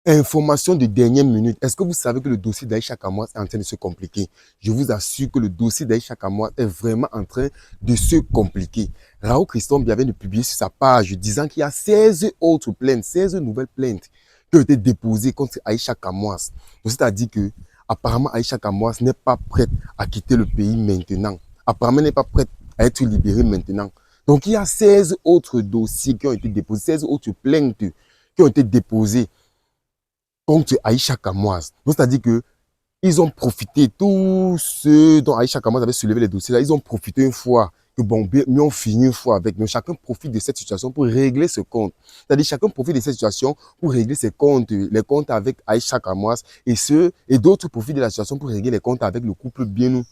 Information de dernière minute. Est-ce que vous savez que le dossier d'Aïcha Kamwas est en train de se compliquer? Je vous assure que le dossier d'Aïcha Kamwas est vraiment en train de se compliquer. Raoul Christophe vient de publier sur sa page disant qu'il y a 16 autres plaintes, 16 nouvelles plaintes qui ont été déposées contre Aïcha Kamwas. C'est-à-dire que apparemment Aïcha Kamwas n'est pas prête à quitter le pays maintenant. Apparemment, elle n'est pas prête à être libérée maintenant. Donc, il y a 16 autres dossiers qui ont été déposés, 16 autres plaintes qui ont été déposées contre Aïcha Kamwas. C'est-à-dire que ils ont profité, tous ceux dont Aïcha Kamwas avait soulevé les dossiers là, ils ont profité une fois que bon, nous on finit une fois avec. Donc chacun profite de cette situation pour régler ce compte. C'est-à-dire chacun profite de cette situation pour régler ses comptes, les comptes avec Aïcha Kamwas et d'autres profitent de la situation pour régler les comptes avec le couple Bienou.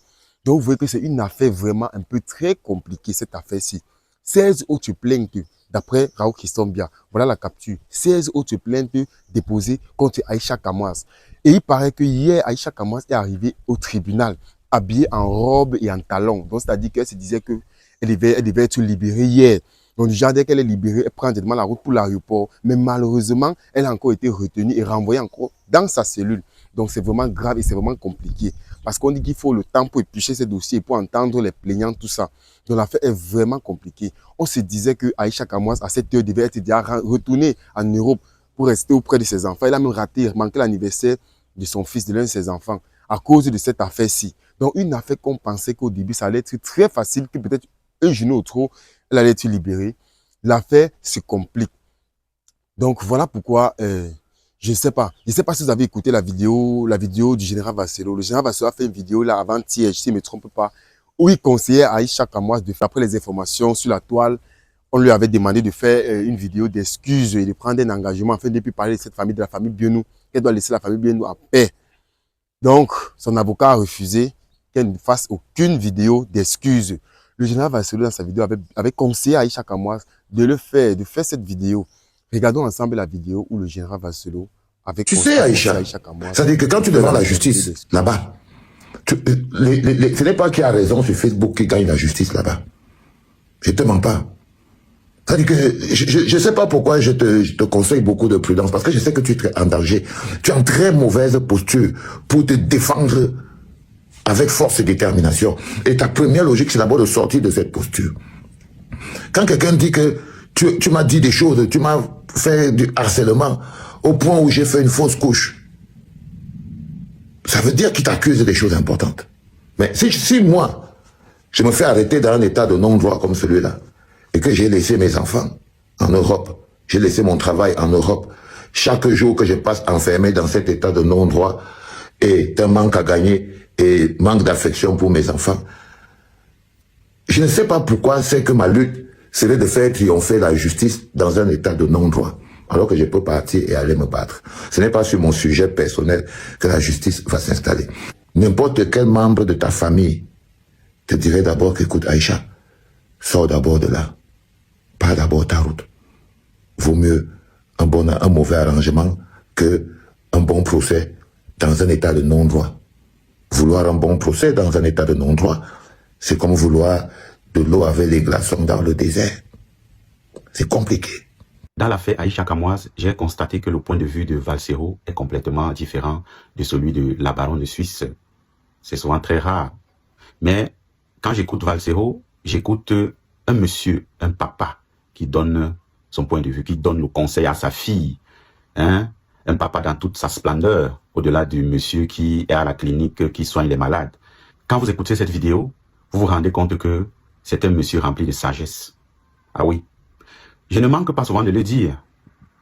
Donc vous voyez que c'est une affaire vraiment un peu très compliquée cette affaire-ci. 16 autres plaintes d'après Raoul Christophe Bia. Voilà la capture. 16 autres plaintes déposées contre Aïcha Kamwas. Et il paraît que hier, Aïcha Kamwas est arrivée au tribunal, habillée en robe et en talons. Donc, c'est-à-dire qu'elle se disait qu'elle devait être libérée hier. Donc, déjà, dès qu'elle est libérée, elle prend directement la route pour l'aéroport. Mais malheureusement, elle a encore été retenue et renvoyée encore dans sa cellule. Donc, c'est vraiment grave et c'est vraiment compliqué. Parce qu'on dit qu'il faut le temps pour éplucher ces dossiers, pour entendre les plaignants, tout ça. Donc, l'affaire est vraiment compliquée. On se disait que Aïcha Kamwas, à cette heure, devait être déjà retournée en Europe pour rester auprès de ses enfants. Il a même raté, manqué l'anniversaire de son fils, de l'un de ses enfants, à cause de cette affaire-ci. Donc, une affaire qu'on pensait qu'au début, ça allait être très facile, que peut-être un genou ou trop, elle allait être libérée. L'affaire se complique. Donc, voilà pourquoi, je ne sais pas si vous avez écouté la vidéo du général Vasselo. Le général Vasselo a fait une vidéo là avant-hier, si je ne me trompe pas, où il conseillait à Aïcha Kamwas de faire, après les informations sur la toile, on lui avait demandé de faire une vidéo d'excuses et de prendre un engagement afin de plus parler de cette famille, de la famille Bienou, qu'elle doit laisser la famille Bienou en paix. Donc, son avocat a refusé qu'elle ne fasse aucune vidéo d'excuses. Le général Vasselo, dans sa vidéo, avait conseillé à Aïcha Kamwas de faire cette vidéo. Regardons ensemble la vidéo où le général Vasselo avait conseillé à Aïcha Kamwas. C'est-à-dire que quand tu devant la justice, là-bas, ce n'est pas qui a raison sur Facebook qui gagne la justice là-bas. Je ne te mens pas. C'est-à-dire que je ne sais pas pourquoi je te conseille beaucoup de prudence, parce que je sais que tu es en danger. Tu es en très mauvaise posture pour te défendre avec force et détermination. Et ta première logique, c'est d'abord de sortir de cette posture. Quand quelqu'un dit que tu m'as dit des choses, tu m'as fait du harcèlement au point où j'ai fait une fausse couche, ça veut dire qu'il t'accuse des choses importantes. Mais si moi, je me fais arrêter dans un état de non-droit comme celui-là, et que j'ai laissé mes enfants en Europe, j'ai laissé mon travail en Europe, chaque jour que je passe enfermé dans cet état de non-droit est un manque à gagner et manque d'affection pour mes enfants. Je ne sais pas pourquoi c'est que ma lutte serait de faire triompher la justice dans un état de non-droit, alors que je peux partir et aller me battre. Ce n'est pas sur mon sujet personnel que la justice va s'installer. N'importe quel membre de ta famille te dirait d'abord qu'écoute Aïcha, sors d'abord de là. Pas d'abord ta route. Vaut mieux un mauvais arrangement que un bon procès dans un état de non-droit. Vouloir un bon procès dans un état de non-droit, c'est comme vouloir de l'eau avec les glaçons dans le désert. C'est compliqué. Dans l'affaire Aïcha Kamwas, j'ai constaté que le point de vue de Valsero est complètement différent de celui de la baronne de Suisse. C'est souvent très rare. Mais quand j'écoute Valsero, j'écoute un monsieur, un papa, qui donne son point de vue, qui donne le conseil à sa fille. Hein? Un papa dans toute sa splendeur, au-delà du monsieur qui est à la clinique, qui soigne les malades. Quand vous écoutez cette vidéo, vous vous rendez compte que c'est un monsieur rempli de sagesse. Ah oui. Je ne manque pas souvent de le dire.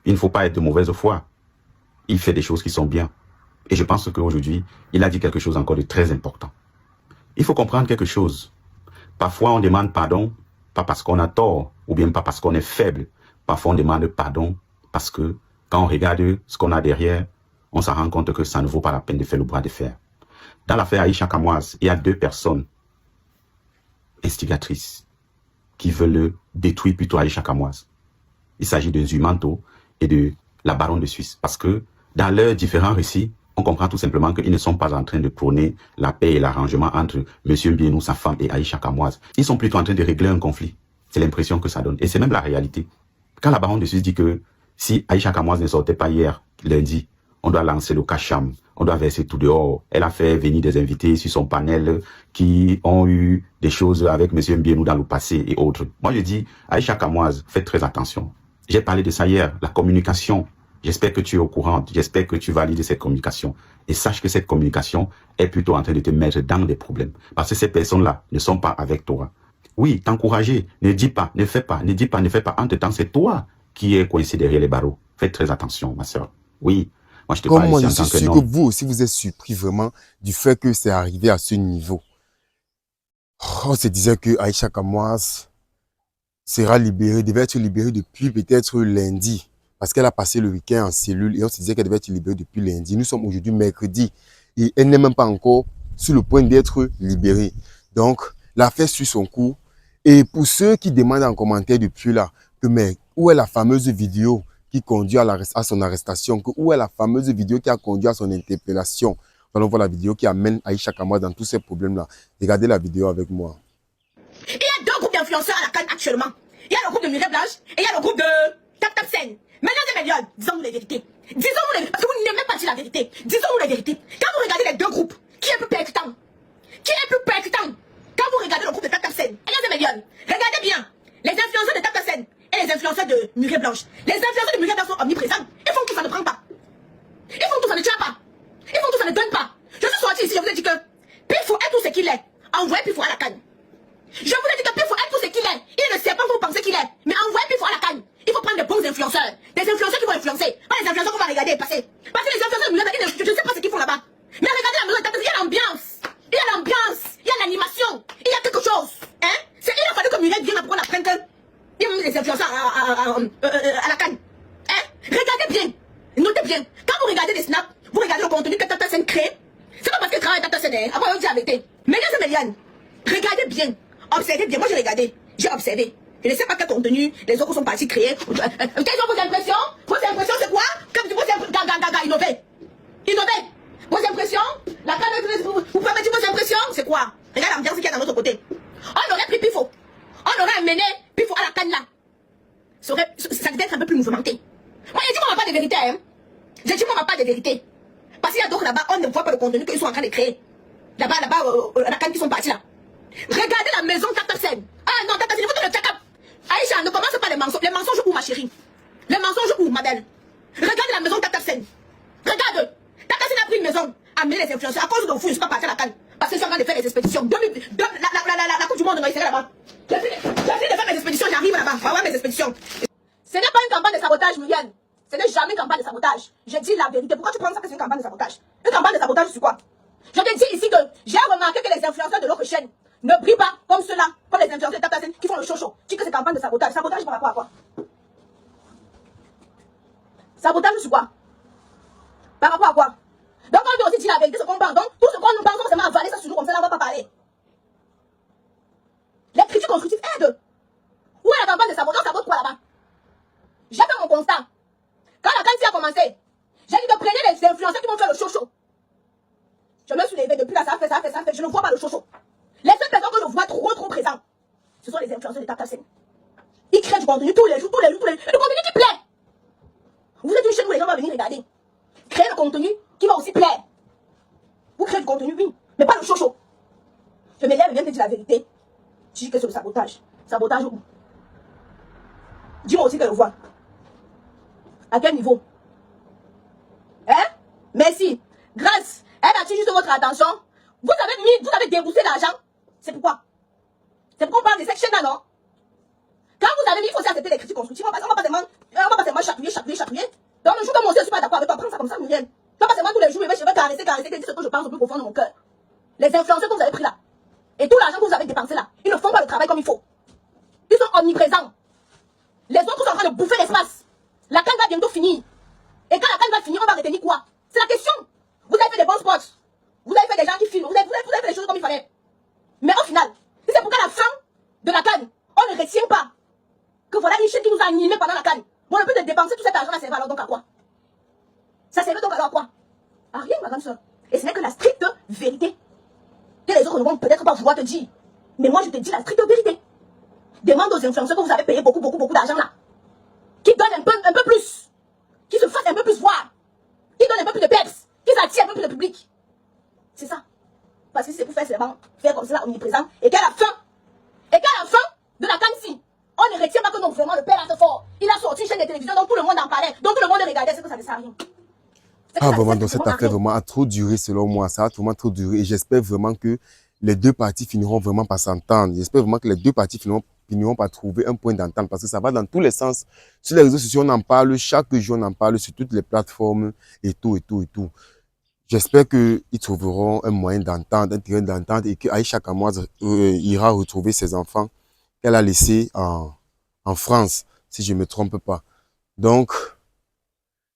Il ne faut pas être de mauvaise foi. Il fait des choses qui sont bien. Et je pense qu'aujourd'hui, il a dit quelque chose encore de très important. Il faut comprendre quelque chose. Parfois, on demande pardon, pas parce qu'on a tort, ou bien pas parce qu'on est faible. Parfois, on demande pardon parce que quand on regarde ce qu'on a derrière, on s'en rend compte que ça ne vaut pas la peine de faire le bras de fer. Dans l'affaire Aïcha Kamwas, il y a deux personnes instigatrices qui veulent détruire plutôt Aïcha Kamwas. Il s'agit de Zumanto et de la baronne de Suisse. Parce que dans leurs différents récits, on comprend tout simplement qu'ils ne sont pas en train de prôner la paix et l'arrangement entre M. Bienou, sa femme, et Aïcha Kamwas. Ils sont plutôt en train de régler un conflit. C'est l'impression que ça donne. Et c'est même la réalité. Quand la baronne de Suisse dit que si Aïcha Kamwas ne sortait pas hier, lundi, on doit lancer le cacham, on doit verser tout dehors. Elle a fait venir des invités sur son panel qui ont eu des choses avec M. Mbienou dans le passé et autres. Moi, je dis, Aïcha Kamoise, faites très attention. J'ai parlé de ça hier, la communication. J'espère que tu es au courant, j'espère que tu valides cette communication. Et sache que cette communication est plutôt en train de te mettre dans des problèmes. Parce que ces personnes-là ne sont pas avec toi. Oui, t'encourager, ne dis pas, ne fais pas, ne dis pas, ne fais pas. Entre-temps, c'est toi qui es coincé derrière les barreaux. Faites très attention, ma soeur. Oui, moi je te Comme parle moi, ici je en tant suis que sûr que homme. vous aussi, vous êtes surpris vraiment du fait que c'est arrivé à ce niveau. On se disait que Aïcha Kamoise sera libérée, devait être libérée depuis peut-être lundi. Parce qu'elle a passé le week-end en cellule et on se disait qu'elle devait être libérée depuis lundi. Nous sommes aujourd'hui mercredi et elle n'est même pas encore sur le point d'être libérée. Donc, l'affaire suit son cours. Et pour ceux qui demandent en commentaire depuis là, que mais où est la fameuse vidéo qui conduit à son arrestation, que où est la fameuse vidéo qui a conduit à son interpellation. Nous allons voir la vidéo qui amène Aïcha Kamoise dans tous ces problèmes-là. Regardez la vidéo avec moi. Il y a deux groupes d'influenceurs à la CAN actuellement. Il y a le groupe de Mireille Blanche et il y a le groupe de Tap Tap Sen. Mesdames et messieurs, disons-nous les vérités. Disons-nous les vérités, parce que vous n'aimez pas dire la vérité. Disons-nous les vérités. Quand vous regardez les deux groupes, qui est plus percutant? Qui est plus percutant? Quand vous regardez le groupe de Tap Tap Sen, mesdames et messieurs, regardez bien. Les influenceurs de Tap Tap Sen et les influenceurs de Mireille Blanche. Les influenceurs de Mireille Blanche sont omniprésents. Ils font tout, ça ne prend pas. Ils font tout, ça ne tient pas. Ils font tout, ça ne donne pas. Je suis sorti ici, je vous ai dit que Pifou est tout ce qu'il est. Envoyez Pifou à la canne. Je vous ai dit que Pifou est tout ce qu'il est. Il ne sait pas vous pensez qu'il est. Mais envoyez Pifou à la canne. Il faut prendre des bons influenceurs. Des influenceurs qui vont influencer. Pas les influenceurs qu'on va regarder passer. Parce que les influenceurs, je ne sais pas ce qu'ils font là-bas. Mais regardez la maison, il y a l'ambiance. Il y a l'ambiance. Il y a l'animation. Il y a quelque chose. Hein? Il a fallu que Muriel vienne pour qu'on apprenne que il y a même les influenceurs à la canne. Hein? Regardez bien. Notez bien. Quand vous regardez les snaps, vous regardez le contenu que Tata Sen crée. C'est pas parce que travaille Tata Sen. Après, on dit la vérité. Mesdames et messieurs, regardez bien. Observez bien. Moi, j'ai regardé. J'ai observé. Je ne sais pas quel contenu les autres sont partis créer. Quelles sont vos impressions? Vos impressions, c'est quoi? Comme vos impressions, innover. Innover. Vos impressions? La canne, vous permettez vos impressions? C'est quoi? Regarde l'ambiance qu'il y a dans notre côté. On aurait pris Pifou. On aurait amené Pifou à la canne là. Ça devait être un peu plus mouvementé. Moi, j'ai dit qu'on n'a pas de vérité. Hein? J'ai dit qu'on n'a pas de vérité. Parce qu'il y a d'autres là-bas, on ne voit pas le contenu qu'ils sont en train de créer. Là-bas, la canne qui sont partis là. Regardez la maison Tata Sen. Ah non, Tata Sen, il faut que le check-up. Aïcha, ne commence pas les mensonges. Les mensonges où, ma chérie? Les mensonges où, ma belle? Regardez la maison Tata Sen. Regarde. Tata Sen a pris une maison, a amené les influenceurs. À cause de vous, je ne suis pas parti à la canne. Parce qu'ils sont en train de faire les expéditions. La Coupe du Monde, non, il serait là-bas. J'ai fini de faire mes expéditions, j'arrive là-bas. On va voir mes expéditions. Ce n'est pas une campagne de sabotage, Muriel. Ce n'est jamais une campagne de sabotage. Je dis la vérité. Pourquoi tu penses ça que c'est une campagne de sabotage? Une campagne de sabotage, c'est quoi? Je te dis ici que j'ai remarqué que les influenceurs de l'autre chaîne ne brillent pas comme ceux-là, comme les influenceurs de Tata Sen qui font le show. Tu dis que c'est campagne de sabotage. Sabotage par rapport à quoi? Sabotage sur quoi? Par rapport à quoi? Donc on doit aussi dire la vérité, ce qu'on pense. Donc tout ce qu'on nous pense, on va avaler ça sur nous comme ça, là on va pas parler. Les critiques constructives aident. Où est la campagne de sabotage? On sabote quoi là-bas? J'ai fait mon constat. Quand la canne a commencé, j'ai dit de prendre les influenceurs qui vont faire le show. Je me suis levé depuis là, ça fait. Je ne vois pas le show. Les seules personnes que je vois trop présentes, ce sont les influenceurs de Tata Sen. Ils créent du contenu tous les jours. Et le contenu qui plaît. Vous êtes une chaîne où les gens vont venir regarder. Créez le contenu qui va aussi plaire. Vous créez du contenu, oui, mais pas le show. Je me lève et viens te dire la vérité. Tu dis que c'est le sabotage. Sabotage où? Dis-moi aussi que je vois. À quel niveau? Hein? Merci. Grâce. Elle attire juste votre attention. Vous avez déboursé l'argent. C'est pourquoi? C'est pourquoi on parle de cette chaîne-là, non? Quand vous avez dit qu'il faut aussi accepter les critiques constructives, on va pas seulement chatouiller. Donc le jour que moi aussi je suis pas d'accord avec toi, prends ça comme ça, Muriel. Pas seulement tous les jours, je vais caresser, dire ce que je pense au plus profond de mon cœur. Les influenceurs que vous avez pris là, et tout l'argent que vous avez dépensé là, ils ne font pas le travail comme il faut. Ils sont omniprésents. Les autres sont en train de bouffer l'espace. La canne va bientôt finir. Et quand la canne va finir, on va retenir quoi? C'est la question. Vous avez fait des bons spots. Vous avez fait des gens qui filment. Vous avez fait les choses comme il fallait. Mais au final, c'est pour qu'à la fin de la canne, on ne retient pas que voilà une chaîne qui nous a animés pendant la canne. Bon, le but de dépenser tout cet argent, ça servait alors donc à quoi? Ça servait donc alors à quoi? À rien, ma grande soeur. Et ce n'est que la stricte vérité. Que les autres ne vont peut-être pas vouloir te dire. Mais moi, je te dis la stricte vérité. Demande aux influenceurs que vous avez payé beaucoup d'argent là. Qui donnent un peu plus. Qui se fassent un peu plus voir. qui donne un peu plus de peps, qui s'attire un peu plus de public. C'est ça. Parce que c'est pour faire seulement, faire comme ça omniprésent, et qu'à la fin de la canne-ci, on ne retient pas que non, vraiment, le père a fait fort. Il a sorti une chaîne de télévision, donc tout le monde en parlait, donc tout le monde regardait, c'est que ça ne sert à rien. Ah, vraiment, donc cette affaire vraiment a trop duré selon moi. Ça a vraiment trop duré. Et j'espère vraiment que les deux parties finiront vraiment par s'entendre. J'espère vraiment que les deux parties finiront par trouver un point d'entente parce que ça va dans tous les sens. Sur les réseaux sociaux, on en parle. Chaque jour, on en parle sur toutes les plateformes et tout, et tout, et tout. J'espère qu'ils trouveront un moyen d'entente, un terrain d'entente et que Aïcha Kamoise ira retrouver ses enfants qu'elle a laissés en France, si je ne me trompe pas. Donc,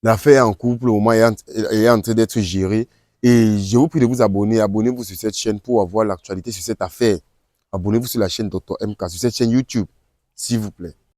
l'affaire est en couple, au moment est en train d'être gérée. Et je vous prie de vous abonner. Abonnez-vous sur cette chaîne pour avoir l'actualité sur cette affaire. Abonnez-vous sur la chaîne Dr MK, sur cette chaîne YouTube, s'il vous plaît.